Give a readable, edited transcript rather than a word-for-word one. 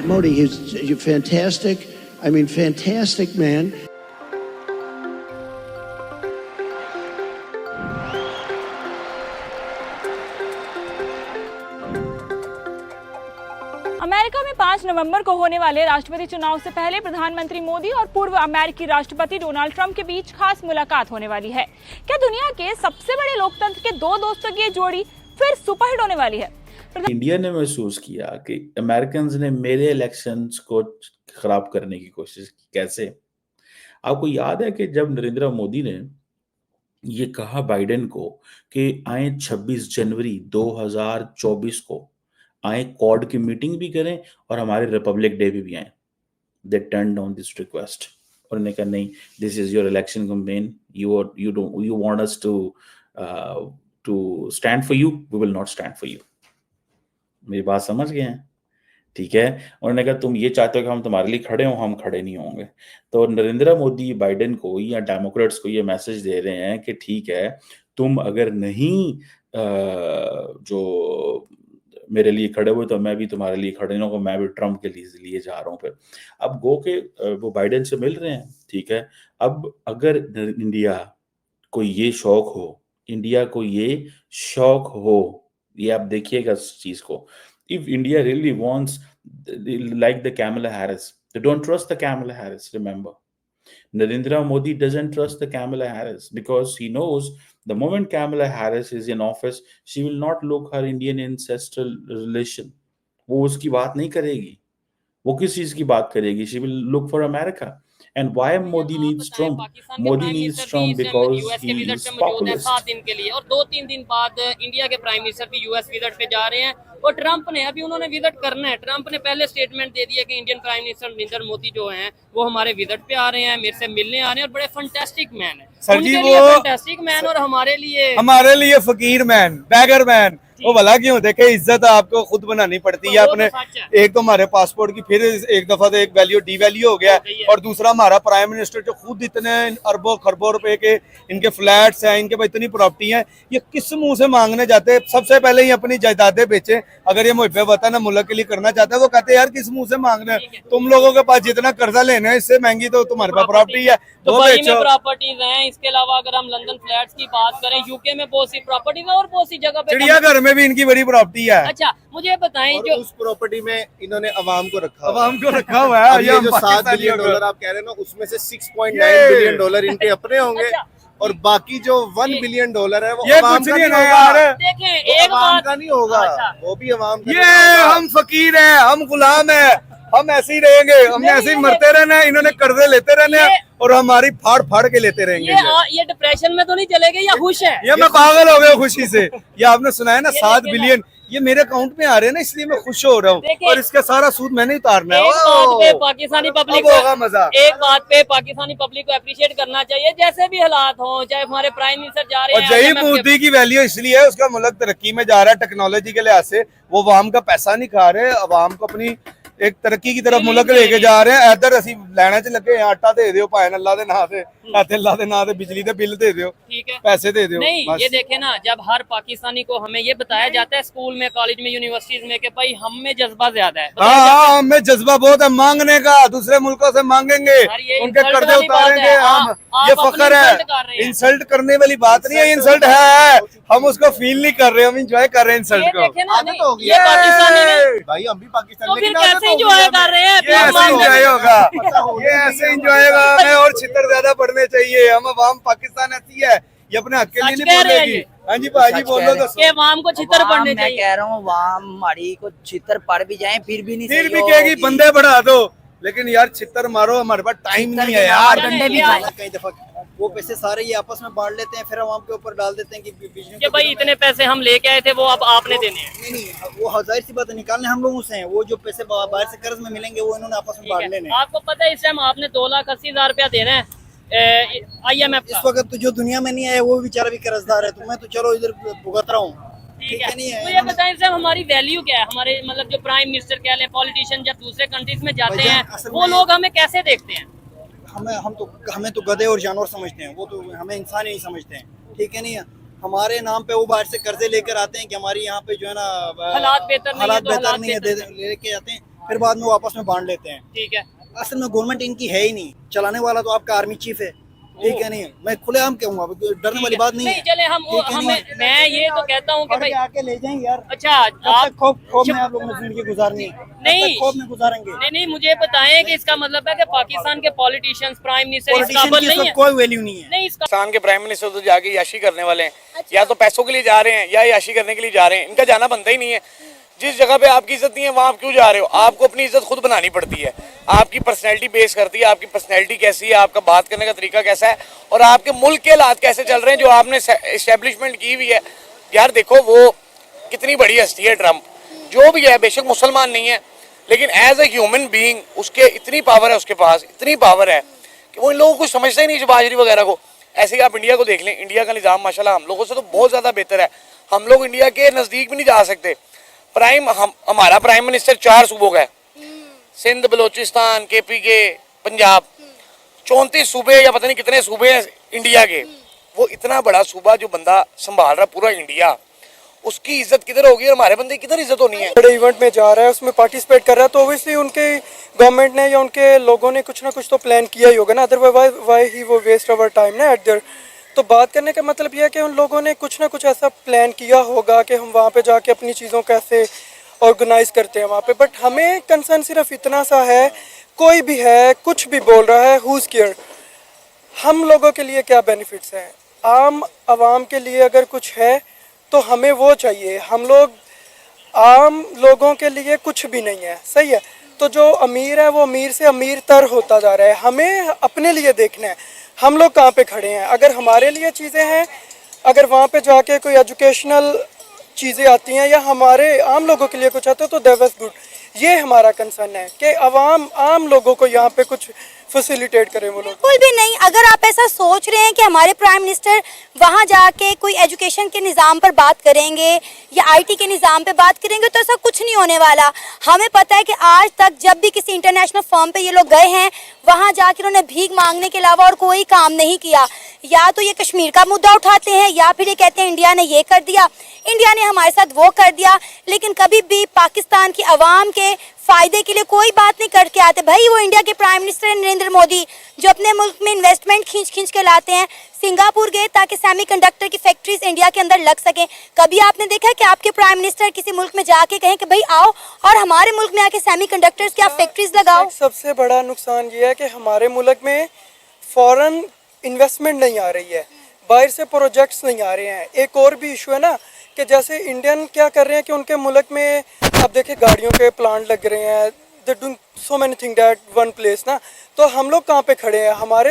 Modi, he's fantastic. I mean, fantastic man. America में 5 नवंबर को होने वाले राष्ट्रपति चुनाव से पहले प्रधानमंत्री मोदी और पूर्व अमेरिकी राष्ट्रपति डोनाल्ड ट्रंप के बीच खास मुलाकात होने वाली है। क्या दुनिया के सबसे बड़े लोकतंत्र के दो दोस्तों की जोड़ी फिर सुपरहिट होने वाली है? इंडिया ने महसूस किया कि अमेरिकन्स ने मेरे इलेक्शंस को खराब करने की कोशिश की। कैसे? आपको याद है कि जब नरेंद्र मोदी ने ये कहा बाइडेन को कि आए 26 जनवरी 2024 को आए, क्वाड की मीटिंग भी करें और हमारे रिपब्लिक डे भी आए, they turn down this request. और उन्होंने कहा नहीं, this is your election campaign, you want us to stand for you, we will not stand for you. मेरी बात समझ गए हैं? ठीक है। उन्होंने कहा तुम ये चाहते हो कि हम तुम्हारे लिए खड़े हों, हम खड़े नहीं होंगे। तो नरेंद्र मोदी बाइडेन को या डेमोक्रेट्स को ये मैसेज दे रहे हैं कि ठीक है, तुम अगर नहीं जो मेरे लिए खड़े हुए तो मैं भी तुम्हारे लिए खड़े नहीं होगा, मैं भी ट्रम्प के लिए जा रहा हूँ। फिर अब गो के वो बाइडेन से मिल रहे हैं, ठीक है। अब अगर इंडिया को ये शौक हो, इंडिया को ये शौक हो, ये आप देखिएगा इस चीज को, if India really wants, like the Kamala Harris, they don't trust the Kamala Harris, remember. Narendra Modi doesn't trust the Kamala Harris because he knows the moment Kamala Harris is in office, she will not look her Indian ancestral relation. वो उसकी बात नहीं करेगी, वो किस चीज की बात करेगी? She will look for America. And why Modi needs Trump? Modi needs Trump because he is populist. 7 दिन के लिए और 2-3 दिन बाद इंडिया के प्राइम मिनिस्टर भी यूएस विजिट पे जा रहे हैं और ट्रंप ने अभी उन्होंने विजिट करना है। ट्रंप ने पहले स्टेटमेंट दे दिया कि Indian prime minister Narendra Modi जो हैं वो हमारे विजिट पे आ रहे हैं, मेरे से मिलने आ रहे हैं और बड़े फंटास्टिक मैन है सर जी, वो फंटास्टिक मैन और हमारे लिए फकीर मैन, बैगर मैन। वो भला क्यों? देखे, इज्जत आपको खुद बनानी पड़ती है अपने। एक तो हमारे पासपोर्ट की फिर एक दफा तो एक वैल्यू डीवैल्यू हो गया और दूसरा हमारा प्राइम मिनिस्टर जो खुद इतने अरबों खरबों रुपए के इनके फ्लैट्स हैं, इनके पास इतनी प्रॉपर्टी है, ये किस मुंह से मांगने जाते? सबसे पहले ही अपनी जायदादें बेचे। अगर ये मुहब्बत वतन मुल्क के लिए करना चाहता है, वो कहते हैं यार किस मुंह से मांगना है, तुम लोगों के पास जितना कर्जा लेना है इससे महंगी तो तुम्हारे पास प्रॉपर्टी है, वो बेचो। प्रॉपर्टीज हैं। इसके अलावा अगर हम लंदन फ्लैट्स की बात करें, यूके में बहुत सी प्रॉपर्टीज है और बहुत सी जगह पे चिड़ियाघर में भी इनकी बड़ी प्रॉपर्टी है। अच्छा, मुझे बताएं, जो उस प्रॉपर्टी में इन्होंने अवाम को रखा हुआ है। ये जो $7 बिलियन आप कह रहे हैं ना, उसमें से $6.9 बिलियन इनके अपने होंगे। अच्छा, और बाकी जो $1 बिलियन है वो ये अवाम का नहीं यार। होगा। देखें, एक अवाम का नहीं होगा। अच्छा, वो भी अवाम का ये हम फकीर हैं, हम गुलाम हैं, हम ऐसे ही रहेंगे, हमने ऐसे ही मरते रहना है। इन्होंने कर्जे लेते रहने हैं और हमारी फाड़ फाड़ के लेते रहेंगे। ये डिप्रेशन में तो नहीं चले गए या खुश है? ये मैं पागल हो गया खुशी से। ये आपने सुना है ना 7 बिलियन, ये मेरे अकाउंट में आ रहे हैं ना, इसलिए मैं खुश हो रहा हूँ और इसका सारा सूद मैंने उतारना है। एक बात पे पाकिस्तानी पब्लिक होगा मजा। एक बात पे पाकिस्तानी पब्लिक को अप्रिशिएट करना चाहिए, जैसे भी हालात हो, चाहे हमारे प्राइम मिनिस्टर जा रहे हैं। और जही मोदी की वैल्यू इसलिए है, उसका मुल्क तरक्की में जा रहा है टेक्नोलॉजी के लिहाज से। वो अवाम का पैसा नहीं खा रहे, अवाम को अपनी एक तरक्की की तरफ मुल्क लेके जा रहे हैं। इधर असी लैने च लगे हैं, आटा दे दो भाई अल्लाह दे नाम से, अल्लाह दे नाम से बिजली दे बिल दे दो, ठीक है, पैसे दे दो। नहीं, ये देखे ना, जब हर पाकिस्तानी को हमें ये बताया जाता है स्कूल में, कॉलेज में, यूनिवर्सिटीज में कि भाई हम में जज्बा ज्यादा है। हाँ, हमें जज्बा बहुत है मांगने का, दूसरे मुल्कों से मांगेंगे, उनके कर्जे उतारेंगे हम। ये फख्र है, इंसल्ट करने वाली बात नहीं है, इंसल्ट है, हम उसको फील नहीं कर रहे, हम इंजॉय कर रहे हैं इंसल्ट को। ये पाकिस्तानी भाई, हम भी पाकिस्तानी कैसे इंजॉय कर रहे हैं? ये ऐसे इंजॉय होगा, ये ऐसे इंजॉय होगा। हमें और छितर ज्यादा पढ़ने चाहिए। हम अवाम पाकिस्तान ऐसी है, ये अपने हक के लिए नहीं बोलेगी। हाँ जी भाजी, बोलो तो। अवाम को छितर पढ़ने चाहिए। मैं कह रहा हूँ अवाम हमारी को छितर पढ़ भी जाए फिर भी नहीं, फिर भी कहेगी बंदे बढ़ा दो, लेकिन यार छितर मारो, हमारे पास टाइम नहीं है यार। कई दफा वो पैसे सारे ये आपस में बांट लेते हैं, फिर अवाम के ऊपर डाल देते हैं कि भाई इतने पैसे हम लेके आए थे, वो अब आपने देने हैं। नहीं, वो जाहिर सी बात है, निकालने हम लोगों से हैं। वो जो पैसे बाहर से कर्ज में मिलेंगे वो इन्होंने आपस में बांट लेने। आपको पता है इस टाइम आपने 2,80,000 रुपया देना है IMF इस वक्त तो जो दुनिया में नहीं आया वो बेचारा भी कर्जदार है, तो मैं तो चलो इधर भुगत रहा हूँ। ठीक है, तो ये बताएं साहब, हमारी वैल्यू क्या है? हमारे मतलब जो प्राइम मिनिस्टर कह लें, पॉलिटिशियन जब दूसरे कंट्रीज में जाते हैं, वो लोग हमें कैसे देखते हैं? हमें तो गधे और जानवर समझते हैं, वो तो हमें इंसान ही नहीं समझते हैं। ठीक है, नहीं है हमारे नाम पे वो बाहर से कर्जे लेकर आते हैं कि हमारी यहाँ पे जो है ना हालात बेहतर नहीं है, लेके आते हैं। फिर बाद में वो आपस में बांट लेते हैं। ठीक है। असल में गवर्नमेंट इनकी है ही नहीं, चलाने वाला तो आपका आर्मी चीफ है, ठीक है नहीं। मैं खुलेआम कहूँगा, डरने वाली बात नहीं है। चले हम ठीक है नहीं? मैं ये तो कहता हूँ कि पढ़ भाई के आके ले जाएंगे यार। अच्छा कब आप तक खौफ में आप लोगों ने जिंदगी गुजारनी है? नहीं। खौफ में गुजारेंगे। नहीं मुझे बताएं कि इसका मतलब है कि पाकिस्तान के पॉलिटिशियंस प्राइम मिनिस्टर इस पॉलिटिशियन काबिल की नहीं इसका है। कोई वैल्यू नहीं है। नहीं इसका पाकिस्तान के प्राइम मिनिस्टर तो जाके याशी करने वाले हैं, या तो पैसों के लिए जा रहे हैं या याशी करने के लिए जा रहे हैं। इनका जाना बनता ही नहीं है। जिस जगह पे आपकी इज्जत नहीं है वहाँ आप क्यों जा रहे हो? आपको अपनी इज्जत खुद बनानी पड़ती है। आपकी पर्सनैलिटी बेस करती है, आपकी पर्सनैलिटी कैसी है, आपका बात करने का तरीका कैसा है, और आपके मुल्क के हालात कैसे चल रहे हैं जो आपने एस्टेब्लिशमेंट की हुई है। यार देखो, वो कितनी बड़ी हस्ती है ट्रम्प, जो भी है, बेशक मुसलमान नहीं है, लेकिन एज ए ह्यूमन बीइंग उसके इतनी पावर है, उसके पास इतनी पावर है कि वो इन लोगों को समझता ही नहीं शबाजरी वगैरह को। ऐसे ही आप इंडिया को देख लें, इंडिया का निज़ाम माशाल्लाह हम लोगों से तो बहुत ज़्यादा बेहतर है। हम लोग इंडिया के नज़दीक भी नहीं जा सकते। हमारा प्राइम मिनिस्टर 4 सूबों का है, सिंध, बलोचिस्तान, KPK, पंजाब, 34 सूबे या पता नहीं कितने सूबे हैं इंडिया के। वो इतना बड़ा सूबा जो बंदा संभाल रहा पूरा इंडिया, उसकी इज्जत किधर होगी और हमारे बंदे किधर इज्जत होनी है? बड़े इवेंट में जा रहा है, उसमें पार्टिसिपेट कर रहा है, तो ऑब्वियसली उनके गवर्नमेंट ने या उनके लोगों ने कुछ ना कुछ तो प्लान किया ही होगा ना, अदरवाइज वाई ही वो वेस्ट अवर टाइम ना एट देयर। तो बात करने का मतलब यह है कि उन लोगों ने कुछ ना कुछ ऐसा प्लान किया होगा कि हम वहाँ पे जाके अपनी चीज़ों कैसे ऑर्गेनाइज करते हैं वहाँ पे। बट हमें कंसर्न सिर्फ इतना सा है, कोई भी है कुछ भी बोल रहा है, हुज केयर, हम लोगों के लिए क्या बेनिफिट्स हैं, आम आवाम के लिए अगर कुछ है तो हमें वो चाहिए। हम लोग आम लोगों के लिए कुछ भी नहीं है, सही है। तो जो अमीर है वो अमीर से अमीर तर होता जा रहा है। हमें अपने लिए देखना है हम लोग कहाँ पे खड़े हैं। अगर हमारे लिए चीज़ें हैं, अगर वहाँ पे जाके कोई एजुकेशनल चीज़ें आती हैं या हमारे आम लोगों के लिए कुछ आता है तो दैट वाज गुड। ये हमारा कंसर्न है कि आम लोगों को यहाँ पे कुछ फैसिलिटेट करें वो लोग। बिल्कुल भी नहीं। अगर आप ऐसा सोच रहे हैं कि हमारे प्राइम मिनिस्टर वहाँ जाके कोई एजुकेशन के निज़ाम पर बात करेंगे या IT के निज़ाम पे बात करेंगे, तो ऐसा कुछ नहीं होने वाला। हमें पता है कि आज तक जब भी किसी इंटरनेशनल फर्म पे ये लोग गए हैं, वहाँ जाकर उन्होंने भीख मांगने के अलावा और कोई काम नहीं किया। या तो ये कश्मीर का मुद्दा उठाते हैं या फिर ये कहते हैं इंडिया ने ये कर दिया, इंडिया ने हमारे साथ वो कर दिया, लेकिन कभी भी पाकिस्तान की आवाम के फ़ायदे के लिए कोई बात नहीं करके आते। भाई वो इंडिया के प्राइम मिनिस्टर नरेंद्र मोदी जो अपने मुल्क में इन्वेस्टमेंट खींच के लाते हैं, सिंगापुर गए ताकि सेमीकंडक्टर की फैक्ट्रीज इंडिया के अंदर लग सकें। कभी आपने देखा है कि आपके प्राइम मिनिस्टर किसी मुल्क में जाके कहें कि भाई आओ और हमारे मुल्क में आके सेमीकंडक्टर्स की आप फैक्ट्रीज लगाओ? सबसे बड़ा नुकसान ये है कि हमारे मुल्क में फॉरेन इन्वेस्टमेंट नहीं आ रही है, बाहर से प्रोजेक्ट्स नहीं आ रहे हैं। एक और भी इशू है ना कि जैसे इंडियन क्या कर रहे हैं कि उनके मुल्क में आप देखिए गाड़ियों के प्लांट लग रहे हैं, they doing so many thing that one place ना। तो हम लोग कहाँ पे खड़े हैं? हमारे